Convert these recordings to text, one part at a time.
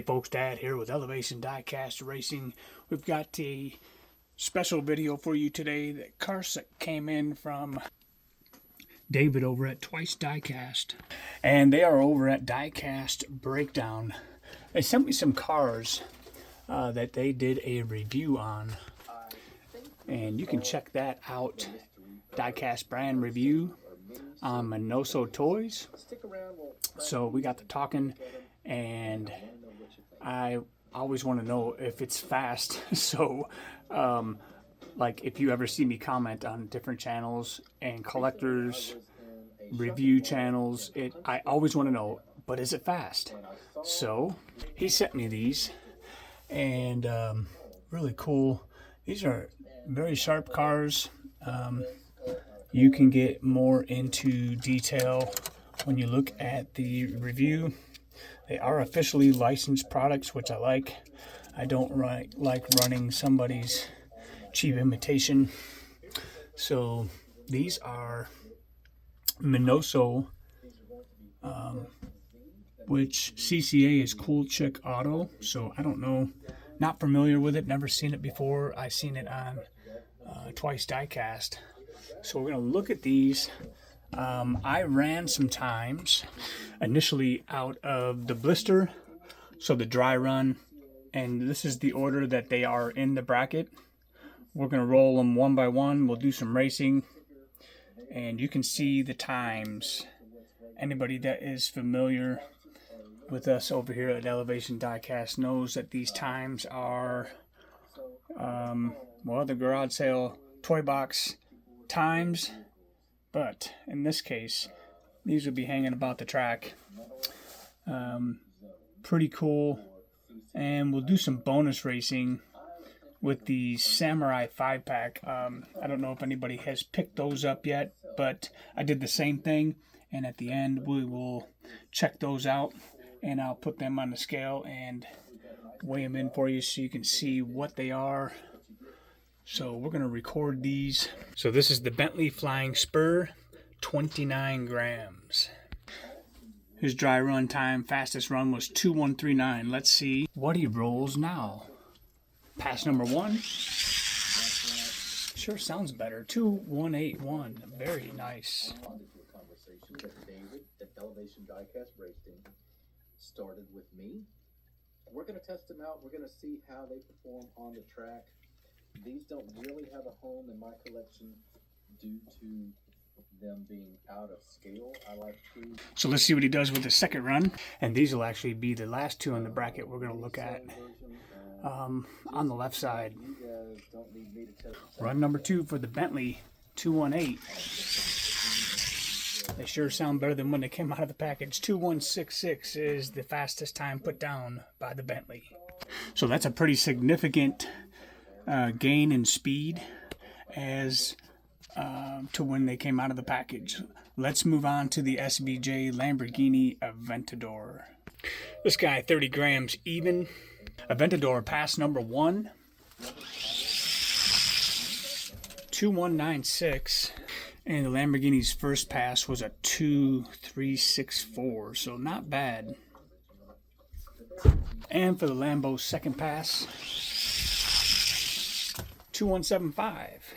Hey folks, Dad here with Elevation Diecast Racing. We've got a special video for you today that Carson came in from David over at Twyce Diecast. And they are over at Diecast Breakdown. They sent me some cars that they did a review on. And you can check that out. Diecast brand review on Miniso Toys. So we got to talking, and I always want to know if it's fast. So like if you ever see me comment on different channels and collectors review channels, I always want to know, but is it fast? So he sent me these, and really cool. These are very sharp cars. You can get more into detail when you look at the review. They are officially licensed products, which I like. I don't like running somebody's cheap imitation. So these are Miniso, which CCA is Cool Chick Auto. So I don't know, not familiar with it, never seen it before. I seen it on Twyce Diecast. So we're going to look at these. I ran some times initially out of the blister, so the dry run, and this is the order that they are in the bracket. We're going to roll them one by one. We'll do some racing, and you can see the times. Anybody that is familiar with us over here at Elevation Diecast knows that these times are, well, the garage sale toy box times, but in this case these will be hanging about the track. Pretty cool. And we'll do some bonus racing with the Samurai 5-pack. I don't know if anybody has picked those up yet, but I did the same thing, and at the end we will check those out, and I'll put them on the scale and weigh them in for you so you can see what they are. So we're going to record these. So this is the Bentley Flying Spur, 29 grams. His dry run time, fastest run, was 2:139. Let's see what he rolls now. Pass number 1. Sure sounds better. 2:181. Very nice. Elevation Diecast Racing started with me. We're going to test them out. We're going to see how they perform on the track. These don't really have a home in my collection due to them being out of scale. I like to. So let's see what he does with the second run. And these will actually be the last two in the bracket we're going to look at on the left side. Run number 2 for the Bentley 218. They sure sound better than when they came out of the package. 2166 is the fastest time put down by the Bentley. So that's a pretty significant gain in speed as to when they came out of the package. Let's move on to the SVJ Lamborghini Aventador. This guy, 30 grams even. Aventador pass number 1, 2196, and the Lamborghini's first pass was a 2364, so not bad. And for the Lambo's second pass, 2175.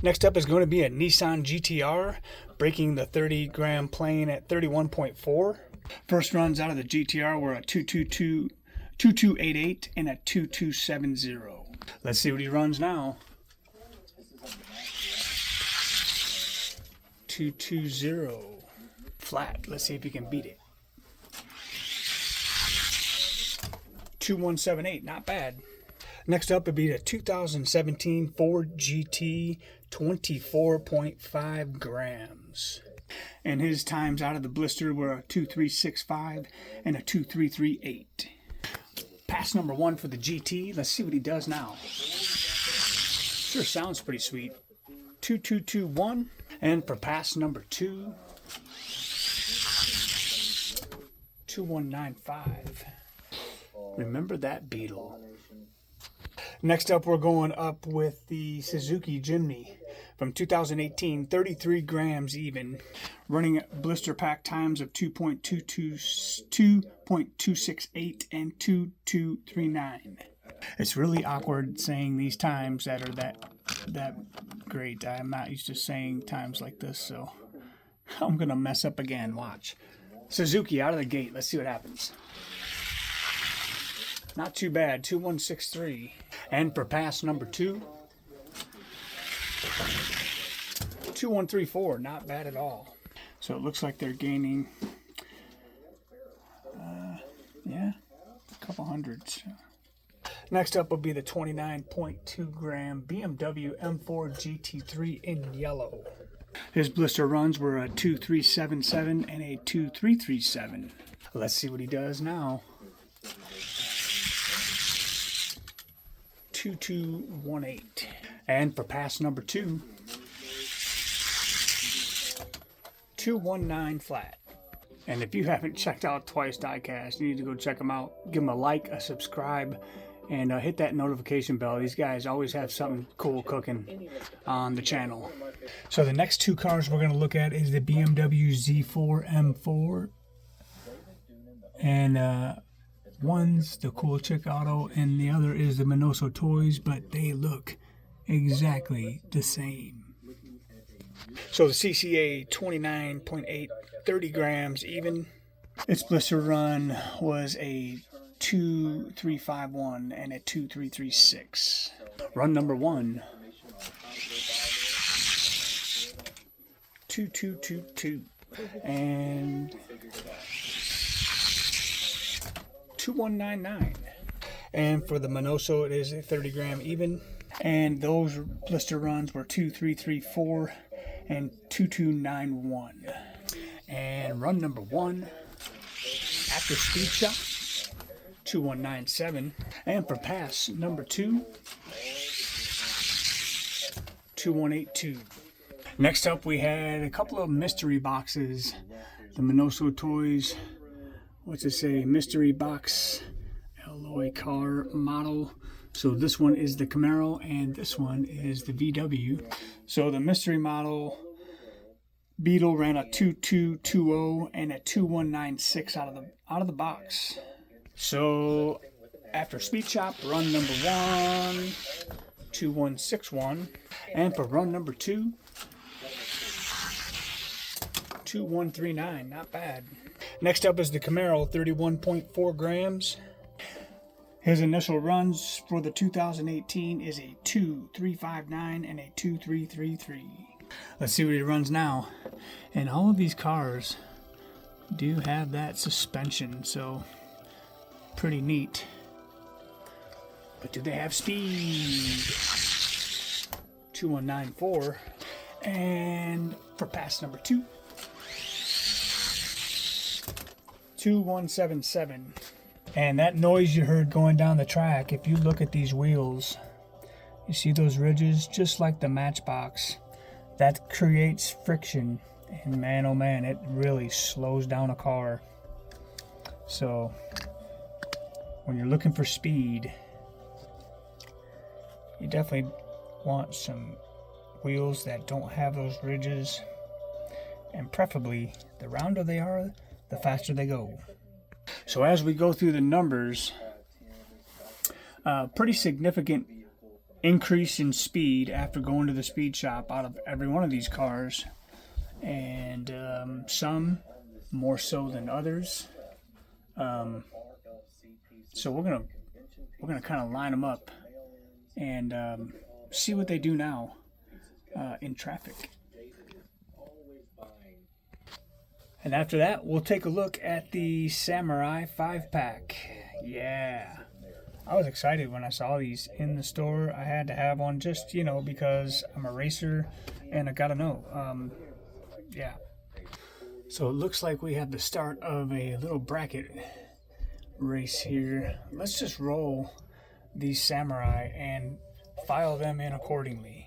Next up is going to be a Nissan GTR, breaking the 30 gram plane at 31.4. First runs out of the GTR were a 2288 and a 2270. Let's see what he runs now. 220 flat. Let's see if he can beat it. 2178, not bad. Next up would be the 2017 Ford GT, 24.5 grams. And his times out of the blister were a 2365 and a 2338. Pass number 1 for the GT. Let's see what he does now. Sure sounds pretty sweet. 2221. And for pass number 2, 2195. Remember that Beetle. Next up, we're going up with the Suzuki Jimny from 2018, 33 grams even, running blister pack times of 2.268 and 2239. It's really awkward saying these times that are that great. I'm not used to saying times like this, so I'm gonna mess up again. Watch. Suzuki out of the gate. Let's see what happens. Not too bad, 2163. And for pass number 2, 2134, not bad at all. So it looks like they're gaining, yeah, a couple hundreds. Next up will be the 29.2 gram BMW M4 GT3 in yellow. His blister runs were a 2377 and a 2337. Let's see what he does now. 2218. And for pass number 2, 219 flat. And if you haven't checked out Twyce Diecast, you need to go check them out. Give them a like, a subscribe, and hit that notification bell. These guys always have something cool cooking on the channel. So the next 2 cars we're going to look at is the BMW Z4 M4. And one's the Cool Chick Auto, and the other is the Miniso Toys, but they look exactly the same. So the CCA 29.8, 30 grams even. Its blister run was a 2351 and a 2336. Run number 1, 2222. And 2199. And for the Miniso, it is a 30 gram even. And those blister runs were 2334 and 2291. And run number 1, after speed shop, 2197. And for pass number 2, 2182. Next up, we had a couple of mystery boxes. The Miniso Toys, what's it say? Mystery box alloy car model. So this one is the Camaro and this one is the VW. So the mystery model Beetle ran a 2220 and a 2196 out of the box. So after speed shop, run number 1, 2161, and for run number 2, 2139. Not bad. Next up is the Camaro, 31.4 grams. His initial runs for the 2018 is a 2359 and a 2333. Let's see what he runs now. And all of these cars do have that suspension, so pretty neat. But do they have speed? 2194. And for pass number 2, 2177. And that noise you heard going down the track, if you look at these wheels, you see those ridges, just like the Matchbox, that creates friction. And man, oh man, it really slows down a car. So when you're looking for speed, you definitely want some wheels that don't have those ridges. And preferably, the rounder they are, the faster they go. So as we go through the numbers, pretty significant increase in speed after going to the speed shop out of every one of these cars, and some more so than others. So we're gonna kind of line them up and see what they do now in traffic. And after that, we'll take a look at the Samurai 5-pack. Yeah. I was excited when I saw these in the store. I had to have one just, because I'm a racer and I gotta know. Yeah. So it looks like we have the start of a little bracket race here. Let's just roll these Samurai and file them in accordingly.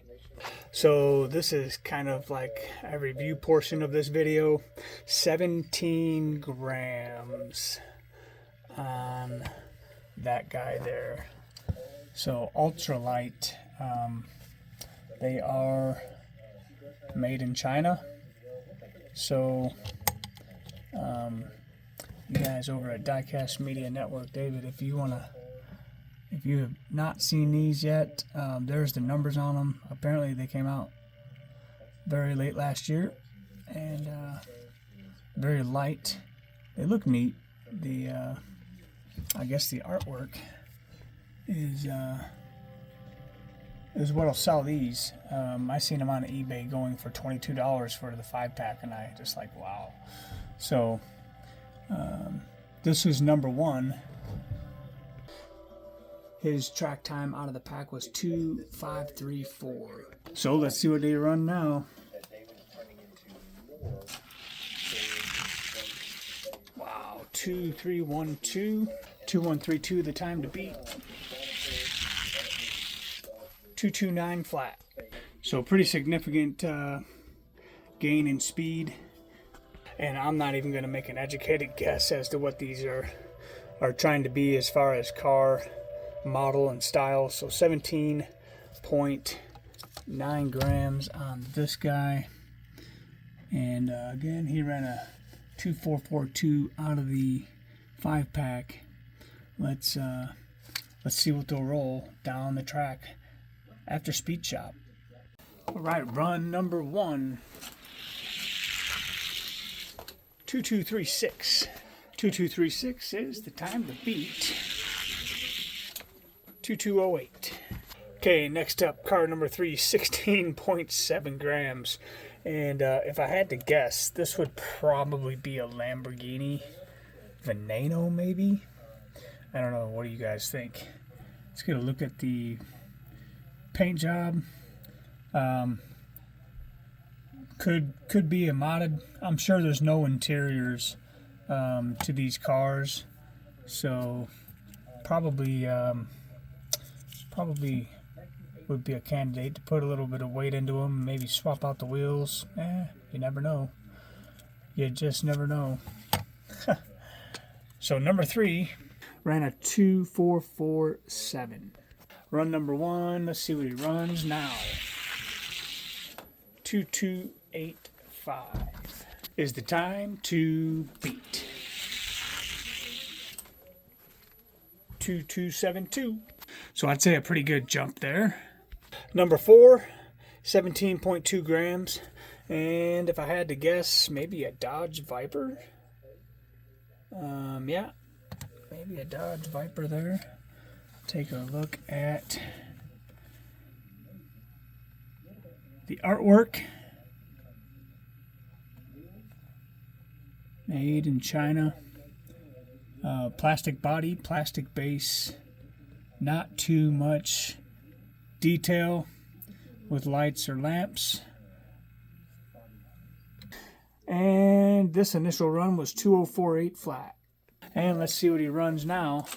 So this is kind of like a review portion of this video. 17 grams on that guy there. So ultralight, they are made in China. So you guys over at Diecast Media Network, David, if you have not seen these yet, there's the numbers on them. Apparently they came out very late last year, and very light. They look neat. I guess the artwork is what'll sell these. I seen them on eBay going for $22 for the 5-pack, and I just like, wow. So this is number 1. His track time out of the pack was 2:5:34. So let's see what they run now. Wow, 2:3:12, 2:1:32 the time to beat. 2:29 flat. So pretty significant gain in speed. And I'm not even going to make an educated guess as to what these are trying to be as far as car model and style. So 17.9 grams on this guy. And again, he ran a 2:4:42 out of the 5-pack. Let's see what they'll roll down the track after speed shop. All right, run number 1. 2:2:36. 2:2:36 is the time to beat. 2:2:08. Okay, next up, car number 3, 16.7 grams. And if I had to guess, this would probably be a Lamborghini Veneno, maybe? I don't know. What do you guys think? Let's get a look at the paint job. Could be a modded. I'm sure there's no interiors to these cars, so probably would be a candidate to put a little bit of weight into them. Maybe swap out the wheels. You never know. You just never know. So number 3 ran a 2:4:47. Run number 1. Let's see what he runs now. 2:2:85 is the time to beat. 2:2:72. So I'd say a pretty good jump there. Number 4, 17.2 grams. And if I had to guess, maybe a Dodge Viper. Yeah, maybe a Dodge Viper there. Take a look at the artwork. Made in China. Plastic body, plastic base. Not too much detail with lights or lamps. And this initial run was 2:048 flat. And let's see what he runs now.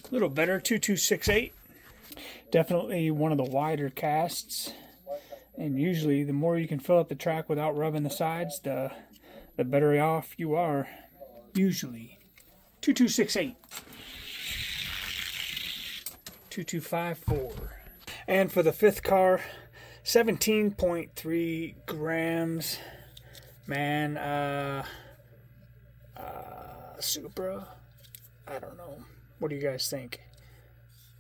A little better, 2:2:68. Definitely one of the wider casts. And usually the more you can fill up the track without rubbing the sides, the better off you are. Usually. 2:2:68. 2:2:54. And for the 5th car, 17.3 grams. Man, Supra? I don't know. What do you guys think?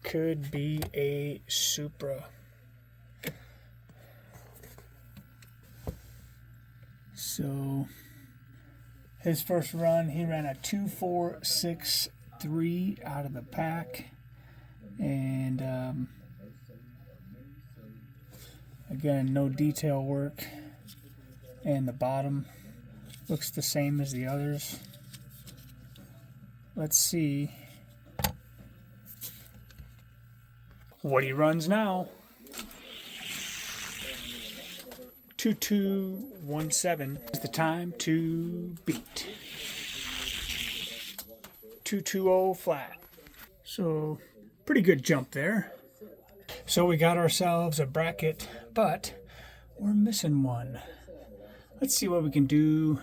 Could be a Supra. So, his first run, he ran a 2:4:63 out of the pack. And again, no detail work. And the bottom looks the same as the others. Let's see what he runs now. 2:2:17 is the time to beat. 2:2:0 flat. So pretty good jump there. So we got ourselves a bracket, but we're missing one. Let's see what we can do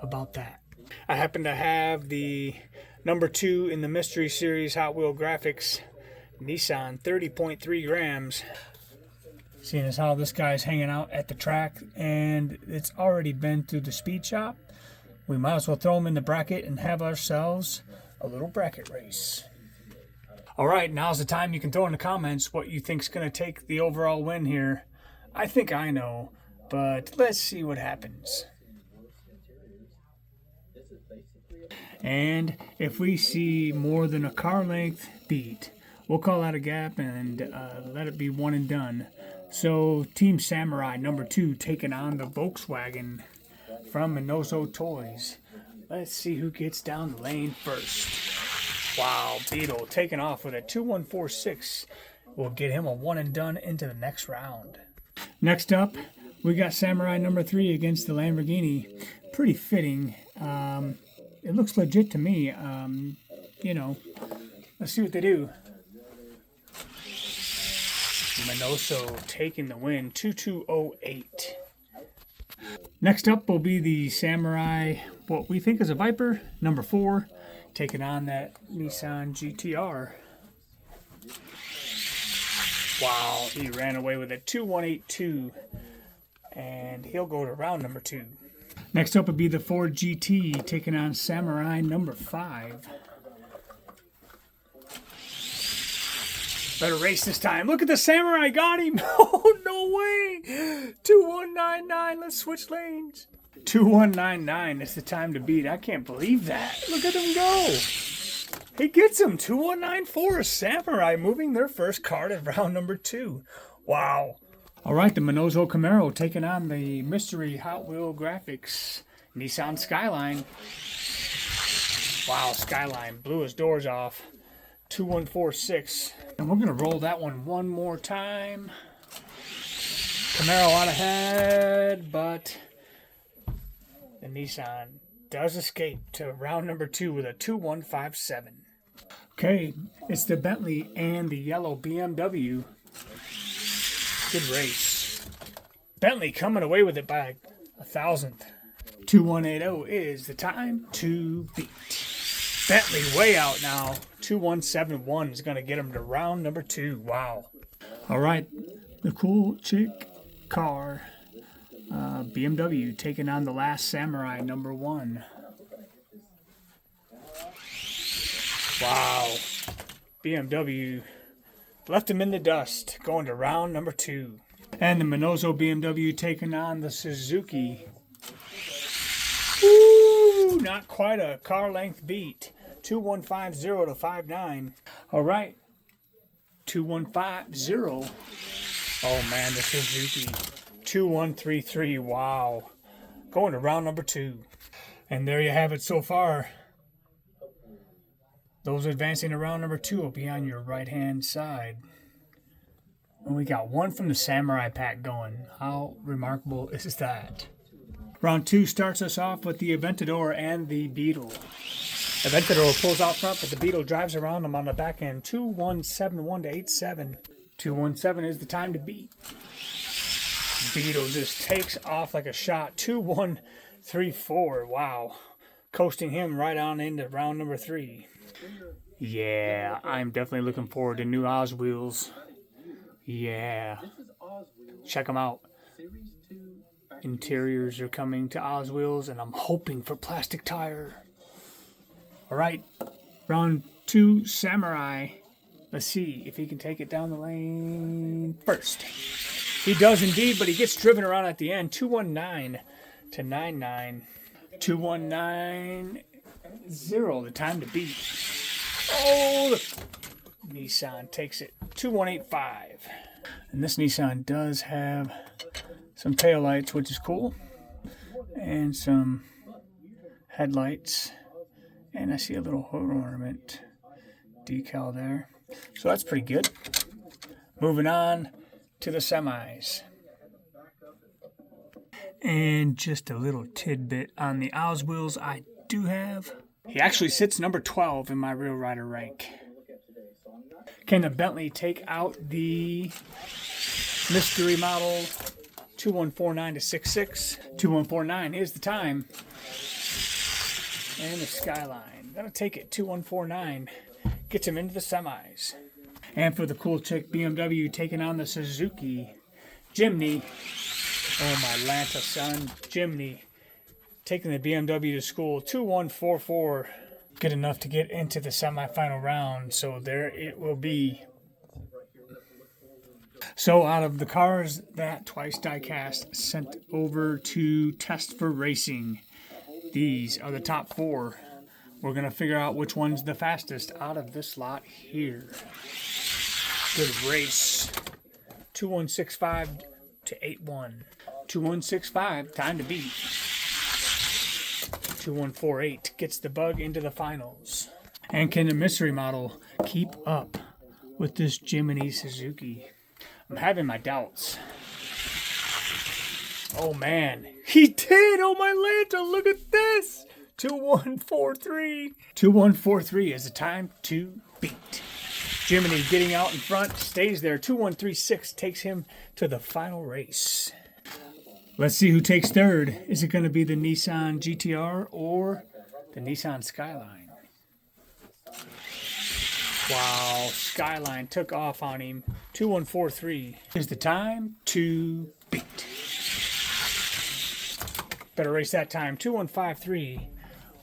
about that. I happen to have the Number 2 in the Mystery Series Hot Wheel Graphics, Nissan, 30.3 grams. Seeing as how this guy's hanging out at the track and it's already been through the speed shop, we might as well throw him in the bracket and have ourselves a little bracket race. All right, now's the time you can throw in the comments what you think's going to take the overall win here. I think I know, but let's see what happens. And if we see more than a car length beat, we'll call out a gap and let it be one and done. So Team Samurai number 2 taking on the Volkswagen from Miniso Toys. Let's see who gets down the lane first. Wow, Beetle taking off with a 2146. We'll get him a one and done into the next round. Next up, we got Samurai number 3 against the Lamborghini. Pretty fitting. It looks legit to me. You know, let's see what they do. Miniso taking the win, 2208. Next up will be the Samurai, what we think is a Viper, number 4, taking on that Nissan GTR. Wow, he ran away with a 2182, and he'll go to round number 2. Next up would be the Ford GT taking on Samurai number 5. Better race this time. Look at the Samurai, got him. Oh, no way. 2199, let's switch lanes. 2199 is the time to beat. I can't believe that. Look at him go. He gets him. 2194, Samurai moving their first car to round number 2. Wow. All right, the Miniso Camaro taking on the Mystery Hot Wheel Graphics Nissan Skyline. Wow, Skyline blew his doors off. 2146. And we're going to roll that one more time. Camaro out ahead, but the Nissan does escape to round number 2 with a 2157. Okay, it's the Bentley and the yellow BMW. Good race. Bentley coming away with it by 1,000th. 2180 is the time to beat. Bentley way out now. 2171 is going to get him to round number 2. Wow. All right, the cool chick car, BMW taking on the last Samurai number 1. Wow. BMW left him in the dust, going to round number 2. And the Miniso BMW taking on the Suzuki. Woo! Not quite a car length beat. 2150 to 59. All right. 2150. Oh man, the Suzuki. 2133. Wow. Going to round number 2. And there you have it so far. Those advancing to round number 2 will be on your right-hand side. And we got one from the Samurai pack going. How remarkable is that? Round 2 starts us off with the Aventador and the Beetle. Aventador pulls out front, but the Beetle drives around him on the back end. 2171 to 87. 217 is the time to beat. Beetle just takes off like a shot. 2134. Wow. Coasting him right on into round number 3. Yeah, I'm definitely looking forward to new Oz wheels. Yeah. Check them out. Interiors are coming to Oz wheels, and I'm hoping for plastic tire. All right, round 2, Samurai. Let's see if he can take it down the lane first. He does indeed, but he gets driven around at the end. 219 to 99. 2190, the time to beat. Oh, the Nissan takes it. 2185. And this Nissan does have some taillights, which is cool, and some headlights. And I see a little hood ornament decal there. So that's pretty good. Moving on to the semis. And just a little tidbit on the Oz wheels I do have. He actually sits number 12 in my Real Rider rank. Can the Bentley take out the mystery model 2149 to 66? 2149 is the time. and the Skyline. That'll take it. 2149 gets him into the semis. And for the cool chick BMW taking on the Suzuki Jimny. Oh, my Lanta son, Jimny, taking the BMW to school. 2144. Good enough to get into the semifinal round. So there it will be. So out of the cars that Twyce Diecast sent over to test for racing, these are the top 4. We're going to figure out which one's the fastest out of this lot here. Good race. 2165 to 81. 2165, time to beat. 2148 gets the bug into the finals. And can the mystery model keep up with this Jimny Suzuki? I'm having my doubts. Oh man, he did! Oh my Lanta, look at this! 2143. 2143 is the time to beat. Jimny getting out in front, stays there. 2136 takes him to the final race. Let's see who takes third. Is it going to be the Nissan GTR or the Nissan Skyline? Wow, Skyline took off on him. 2143 is the time to beat. Better race that time. 2153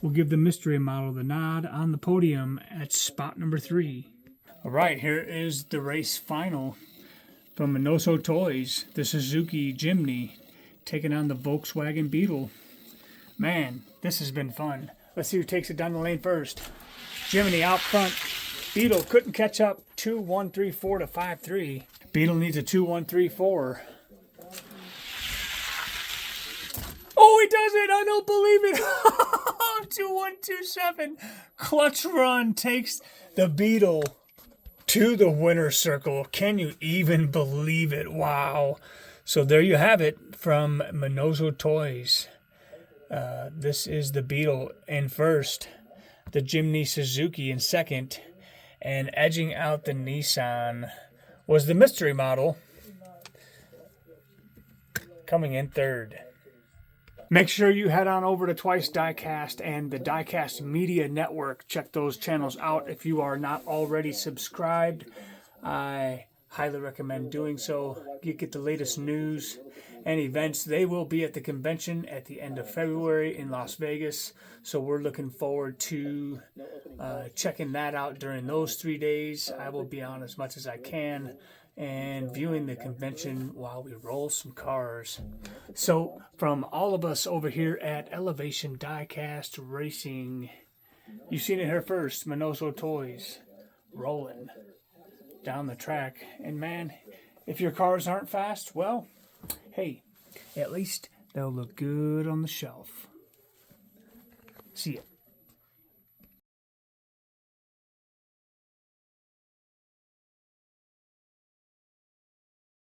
will give the mystery model the nod on the podium at spot number 3. All right, here is the race final from Miniso Toys. The Suzuki Jimny taking on the Volkswagen Beetle. Man, this has been fun. Let's see who takes it down the lane first. Jimny out front. Beetle couldn't catch up. 2134 to 53. Beetle needs a 2134. Oh, he does it! I don't believe it! 2127. Clutch run takes the Beetle to the winner's circle. Can you even believe it? Wow. So there you have it from Miniso Toys. This is the Beetle in first. The Jimny Suzuki in second. And edging out the Nissan was the mystery model, coming in third. Make sure you head on over to Twyce Diecast and the Diecast Media Network. Check those channels out if you are not already subscribed. I highly recommend doing so. You get the latest news and events. They will be at the convention at the end of February in Las Vegas. So we're looking forward to checking that out during those 3 days. I will be on as much as I can and viewing the convention while we roll some cars. So from all of us over here at Elevation Diecast Racing, you've seen it here first. Miniso Toys rolling down the track. And man, if your cars aren't fast, well, hey, at least they'll look good on the shelf. See ya.